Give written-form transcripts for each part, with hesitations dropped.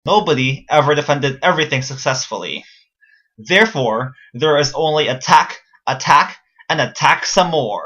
Nobody ever defended everything successfully. Therefore, there is only attack, attack, and attack some more.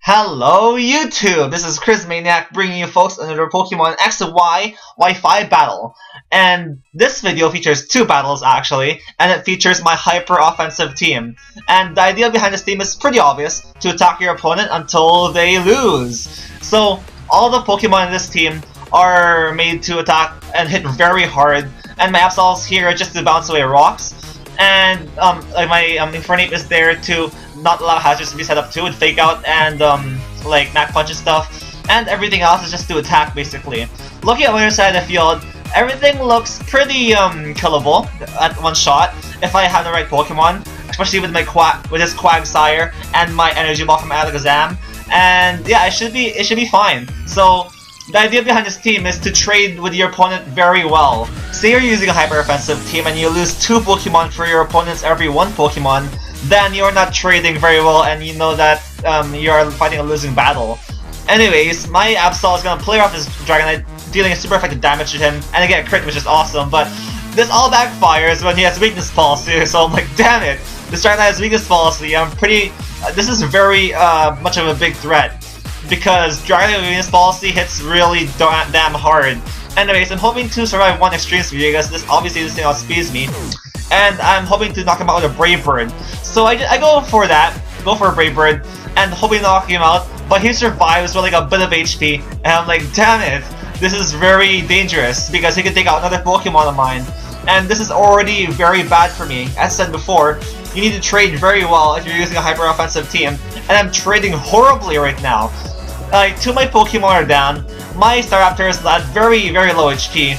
Hello YouTube! This is Chriz Maniac bringing you folks another Pokemon X and Y Wi-Fi battle. And this video features two battles actually, and it features my hyper-offensive team. And the idea behind this team is pretty obvious, to attack your opponent until they lose. So, all the Pokemon in this team are made to attack and hit very hard, and my Absol's here just to bounce away rocks. And my Infernape is there to not allow hazards to be set up too, with Fake Out and like Mach Punch and stuff. And everything else is just to attack basically. Looking at the other side of the field, everything looks pretty killable at one shot if I have the right Pokemon, especially with my his Quagsire and my Energy Ball from Alakazam. And yeah, it should be fine. So the idea behind this team is to trade with your opponent very well. Say you're using a hyper-offensive team and you lose 2 Pokemon for your opponent's every 1 Pokemon, then you're not trading very well and you know that you're fighting a losing battle. Anyways, my Absol is gonna play off his Dragonite, dealing a super effective damage to him, and I get a crit, which is awesome, but this all backfires when he has weakness policy, so I'm like, damn it! This Dragonite has weakness policy, this is very much of a big threat, because Dragonite weakness policy hits really damn hard. Anyways, I'm hoping to survive one extreme speed because this thing outspeeds me, and I'm hoping to knock him out with a Brave Bird. So I go for that, go for a Brave Bird, and hoping to knock him out, but he survives with like a bit of HP, and I'm like, damn it, this is very dangerous because he can take out another Pokemon of mine, and this is already very bad for me. As said before, you need to trade very well if you're using a hyper-offensive team, and I'm trading horribly right now. Like, 2 of my Pokemon are down, my Staraptor is at very low HP,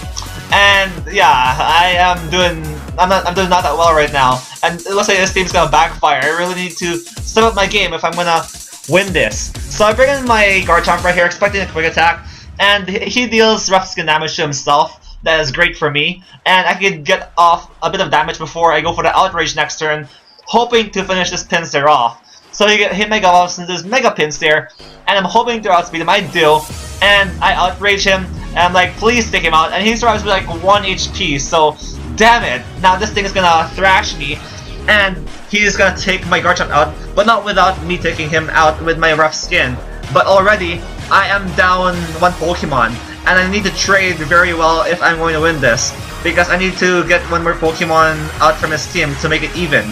and yeah, I'm doing not that well right now, and it looks like this team's gonna backfire. I really need to step up my game if I'm gonna win this. So I bring in my Garchomp right here, expecting a quick attack, and he deals rough skin damage to himself. That is great for me, and I can get off a bit of damage before I go for the Outrage next turn, hoping to finish this Pinsir off. So you hit Mega Evolve into this Mega Pinsir, and I'm hoping to outspeed him. I do, and I Outrage him, and I'm like, please take him out, and he survives with like 1 HP, so damn it, now this thing is gonna thrash me, and he's gonna take my Garchomp out, but not without me taking him out with my rough skin. But already, I am down 1 Pokemon, and I need to trade very well if I'm going to win this, because I need to get 1 more Pokemon out from his team to make it even.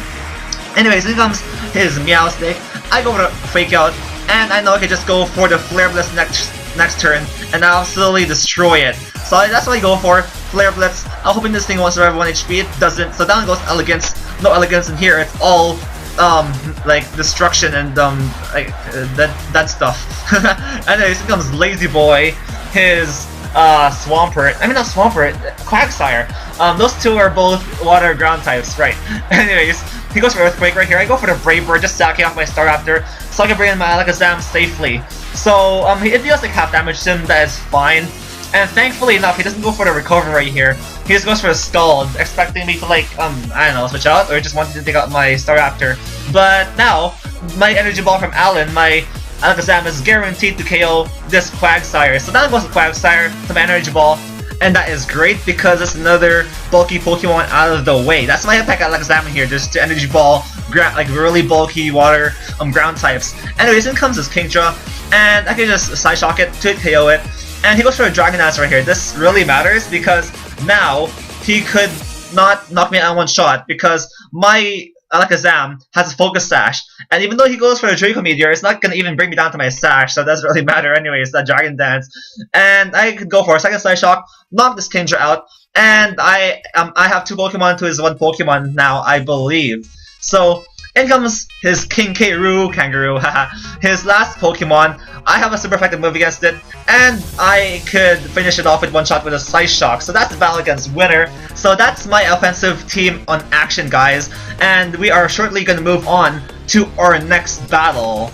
Anyways, here comes his Meowstic. I go for the Fake Out, and I know I can just go for the Flare Blitz next turn, and I'll slowly destroy it. So that's what I go for, Flare Blitz. I'm hoping this thing won't survive 1 HP, it doesn't, so down goes Elegance. No Elegance in here, it's all like destruction and like that stuff. Anyways, here comes Lazy Boy, his Swampert, I mean not Swampert, Quagsire. Those 2 are both water ground types, right? Anyways, he goes for Earthquake right here. I go for the Brave Bird, just sacking off my Staraptor, so I can bring in my Alakazam safely. So, it deals like half damage to him, that is fine. And thankfully enough, he doesn't go for the Recover right here. He just goes for the Scald, expecting me to like, I don't know, switch out, or just wanting to take out my Staraptor. But now, my Energy Ball from Alan, my Alakazam is guaranteed to KO this Quagsire. So that goes to Quagsire, to my Energy Ball, and that is great because it's another bulky Pokemon out of the way. That's my attack Alakazam here, just to Energy Ball, like really bulky water ground types. Anyways, in comes this Kingdra, and I can just Side Shock it to KO it. And he goes for a Dragonite right here. This really matters because now he could not knock me out in 1 shot because my Alakazam has a Focus Sash. And even though he goes for a Draco Meteor, it's not going to even bring me down to my Sash, so it doesn't really matter anyways, that Dragon Dance. And I could go for a second Side Shock, knock this Kingdra out, and I have 2 Pokemon to his 1 Pokemon now, I believe. So, in comes his King K. Rool Kangaroo, haha. His last Pokemon. I have a super effective move against it, and I could finish it off with 1 shot with a Slice Shock. So that's the battle against winner. So that's my offensive team on action, guys. And we are shortly going to move on to our next battle.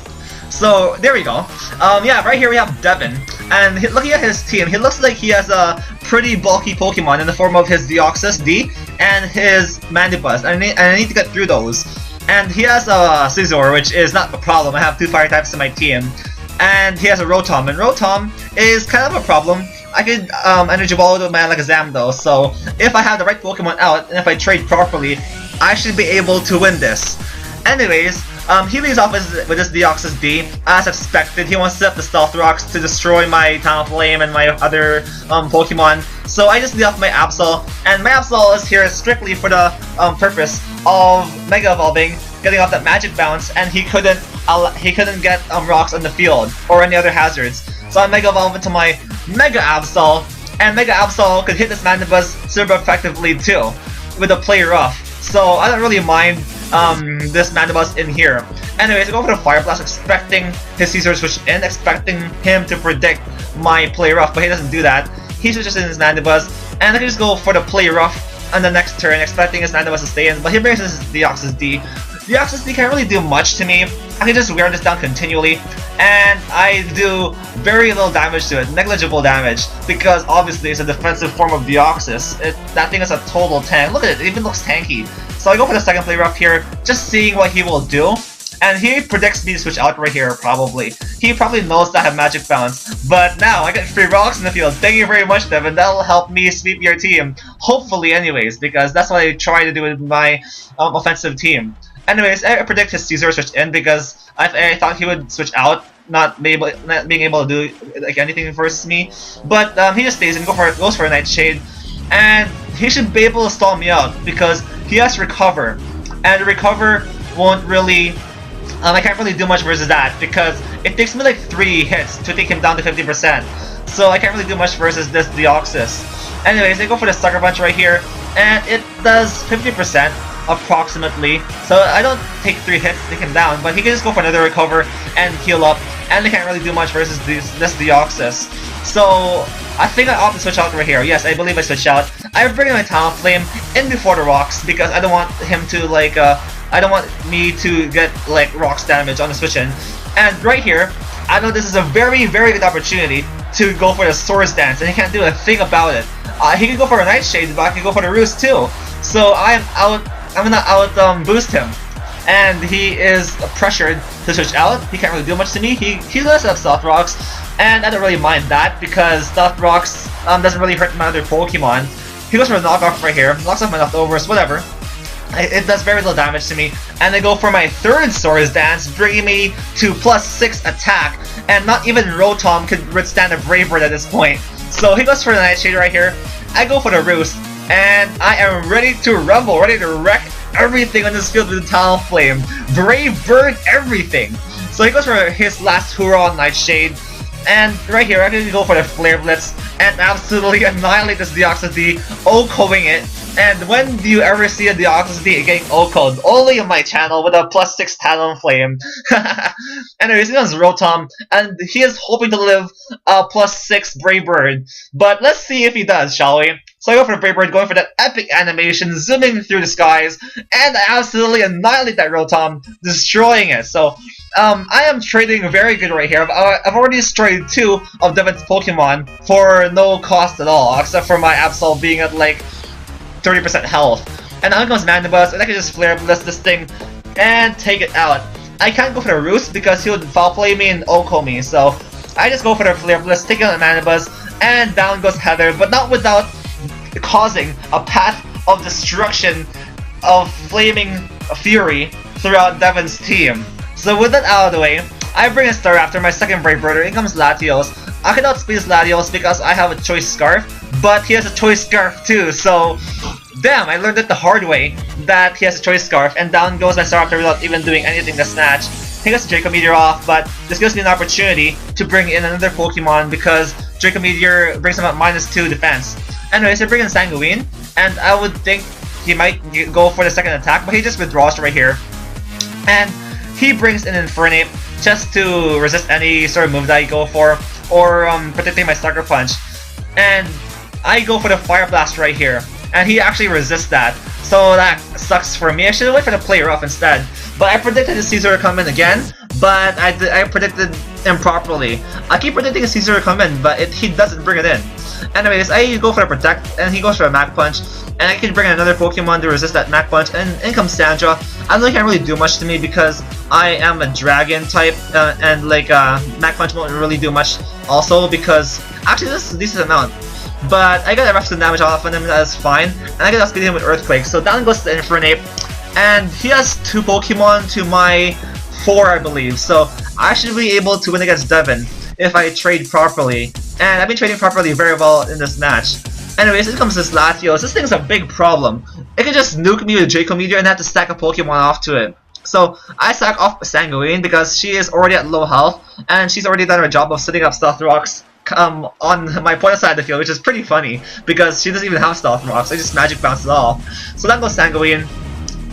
So there we go. Yeah, right here we have Devin, and looking at his team, he looks like he has a pretty bulky Pokemon in the form of his Deoxys D and his Mandibuzz, and I need to get through those. And he has a Scizor, which is not a problem. I have 2 fire types in my team, and he has a Rotom, and Rotom is kind of a problem. I could Energy Ball with my Alakazam though, so if I have the right Pokemon out and if I trade properly, I should be able to win this. Anyways, he leads off with his Deoxys D. As expected, he wants to set up the Stealth Rocks to destroy my Talonflame and my other Pokemon. So I just lead off my Absol, and my Absol is here strictly for the purpose of Mega Evolving, getting off that Magic Bounce, and he couldn't get rocks on the field or any other hazards. So I Mega Evolve into my Mega Absol, and Mega Absol could hit this Mandibuzz super effectively too, with a Play Rough. So I don't really mind this Mandibuzz in here. Anyways, I go for the Fire Blast, expecting his Scizor switch in, expecting him to predict my Play Rough, but he doesn't do that. He switches in his Mandibuzz, and I can just go for the Play Rough on the next turn, expecting his Mandibuzz to stay in, but he brings his Deoxys D. Deoxys D can't really do much to me. I can just wear this down continually, and I do very little damage to it, negligible damage, because obviously it's a defensive form of Deoxys. That thing is a total tank. Look at it, it even looks tanky. So I go for the second Play Rough here, just seeing what he will do. And he predicts me to switch out right here, probably. He probably knows that I have Magic Bounce. But now, I get free rocks in the field. Thank you very much, Devin. That'll help me sweep your team. Hopefully, anyways, because that's what I try to do with my offensive team. Anyways, I predict his Scizor switch in because I thought he would switch out, not being able to do like anything versus me. But he just stays and goes for a Nightshade. And he should be able to stall me out because he has Recover. And Recover won't really... I can't really do much versus that because it takes me like 3 hits to take him down to 50%. So I can't really do much versus this Deoxys. Anyways, I go for the Sucker Punch right here, and it does 50% approximately. So I don't take 3 hits to take him down, but he can just go for another Recover and heal up, and I can't really do much versus this Deoxys. So I think I opt to switch out right here. Yes, I believe I switch out. I bring in my Talonflame in before the rocks because I don't want him to like I don't want me to get like rocks damage on the switch in. And right here, I know this is a very, very good opportunity to go for the Swords Dance, and he can't do a thing about it. He can go for a Nightshade, but I can go for the Roost too. So I'm gonna out boost him. And he is pressured to switch out. He can't really do much to me. He does have Stealth Rocks, and I don't really mind that because Stealth Rocks doesn't really hurt my other Pokemon. He goes for a knockoff right here, knocks off my leftovers, whatever. It does very little damage to me, and I go for my third Swords Dance, bringing me to +6 attack, and not even Rotom could withstand a Brave Bird at this point. So he goes for the Nightshade right here, I go for the Roost, and I am ready to rumble, ready to wreck everything on this field with Talonflame. Brave Bird everything! So he goes for his last Hurrah on Nightshade, and right here I can go for the Flare Blitz and absolutely annihilate this Deoxys D, OHKOing it. And when do you ever see a Deoxys D getting OHKO'd? Only on my channel with a +6 Talonflame. Anyways, he has Rotom, and he is hoping to live a +6 Brave Bird. But let's see if he does, shall we? So I go for the Brave Bird, going for that epic animation, zooming through the skies, and I absolutely annihilate that Rotom, destroying it. So I am trading very good right here. I've already destroyed 2 of Devin's Pokemon for no cost at all, except for my Absol being at like 30% health. And now comes Mandibuzz, and I can just Flare Blitz this thing and take it out. I can't go for the Roost because he would foul play me and OHKO me, so I just go for the Flare Blitz, take out the Mandibuzz, and down goes Heather, but not without causing a path of destruction of flaming fury throughout Devin's team. So with that out of the way, I bring a Staraptor, my second Brave Bird. In comes Latios. I can outspeed this Latios because I have a Choice Scarf, but he has a Choice Scarf too, so damn, I learned it the hard way that he has a Choice Scarf, and down goes my Staraptor without even doing anything to snatch. He gets Draco Meteor off, but this gives me an opportunity to bring in another Pokemon because Draco Meteor brings him up -2 defense. Anyways, I bring in Sanguine, and I would think he might go for the second attack, but he just withdraws right here. And he brings in Infernape just to resist any sort of move that I go for, or protecting my Sucker Punch. And I go for the Fire Blast right here, and he actually resists that. So that sucks for me. I should have went for the Play Rough instead. But I predicted the Scizor would come in again, but I predicted improperly. I keep predicting Caesar to come in, but he doesn't bring it in. Anyways, I go for a Protect, and he goes for a Mach Punch, and I can bring in another Pokemon to resist that Mach Punch, and in comes Sandra. I know he can't really do much to me because I am a Dragon type, and like Mach Punch won't really do much also because actually this is a decent amount. But I got a rough damage off on him, that's fine, and I get outspeed him with Earthquake. So down goes the Infernape, and he has 2 Pokemon to my 4, I believe. So I should be able to win against Devin if I trade properly. And I've been trading properly very well in this match. Anyways, here comes this Latios. This thing's a big problem. It can just nuke me with Draco Meteor and have to stack a Pokemon off to it. So I stack off Sanguine because she is already at low health, and she's already done her job of setting up Stealth Rocks on my point side of the field, which is pretty funny because she doesn't even have Stealth Rocks. I just Magic Bounce it off. So then goes Sanguine,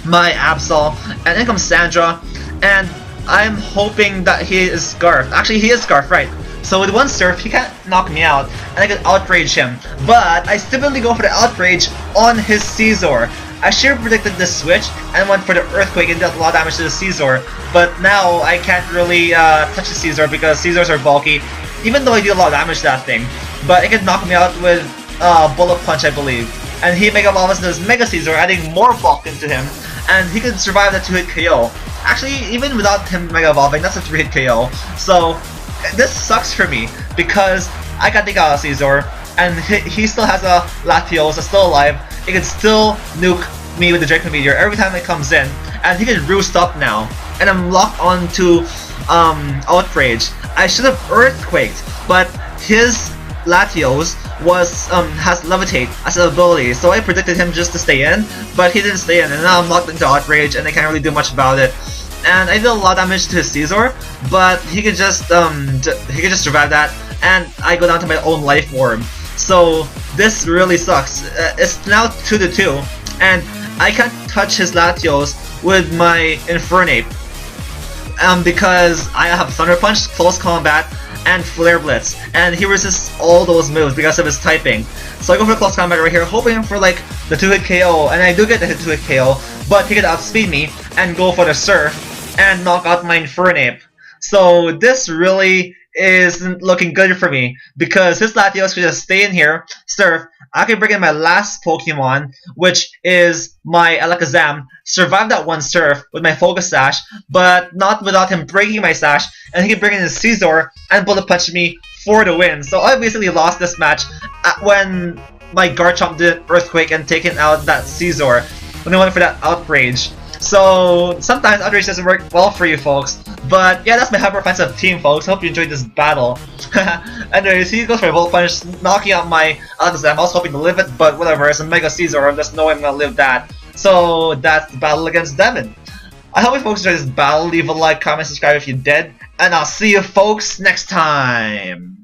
my Absol, and in comes Sandra, and I'm hoping that he is Scarf. Actually, he is Scarf, right? So with one Surf, he can't knock me out, and I can Outrage him. But I stupidly go for the Outrage on his Caesar. I should have predicted this switch and went for the Earthquake and dealt a lot of damage to the Caesar. But now I can't really touch the Caesar because Caesars are bulky, even though I do a lot of damage to that thing. But it can knock me out with Bullet Punch, I believe. And he Mega Evolves into his Mega Caesar, adding more bulk into him, and he can survive that 2-hit KO. Actually, even without him Mega Evolving, that's a 3-hit KO. So this sucks for me because I got the Gala Caesar, and he still has a Latios that's still alive. He can still nuke me with the Draco Meteor every time it comes in, and he can roost up now. And I'm locked onto Outrage. I should have Earthquaked, but his Latios has Levitate as an ability, so I predicted him just to stay in, but he didn't stay in, and now I'm locked into Outrage, and I can't really do much about it. And I did a lot of damage to his Caesar, but he could just survive that, and I go down to my own Life Orb. So this really sucks. It's now 2-2, and I can't touch his Latios with my Infernape, because I have Thunder Punch, Close Combat, and Flare Blitz, and he resists all those moves because of his typing. So I go for Close Combat right here, hoping for like the 2-hit KO, and I do get the 2-hit KO, but he could outspeed me and go for the Surf and knock out my Infernape. So this really isn't looking good for me because his Latios could just stay in here, Surf. I can bring in my last Pokemon, which is my Alakazam, survive that one Surf with my Focus Sash, but not without him breaking my Sash, and he can bring in his Caesar and Bullet Punch me for the win. So I basically lost this match when my Garchomp did Earthquake and taken out that Caesar when I went for that Outrage. So sometimes Outrage doesn't work well for you folks, but yeah, that's my hyper offensive team, folks. Hope you enjoyed this battle. Anyways, he goes for a Bullet Punch, knocking out my Alakazam. I was hoping to live it, but whatever, it's a Mega Caesar, and there's no way I'm gonna live that. So that's the battle against Devin. I hope you folks enjoyed this battle. Leave a like, comment, subscribe if you did, and I'll see you folks next time.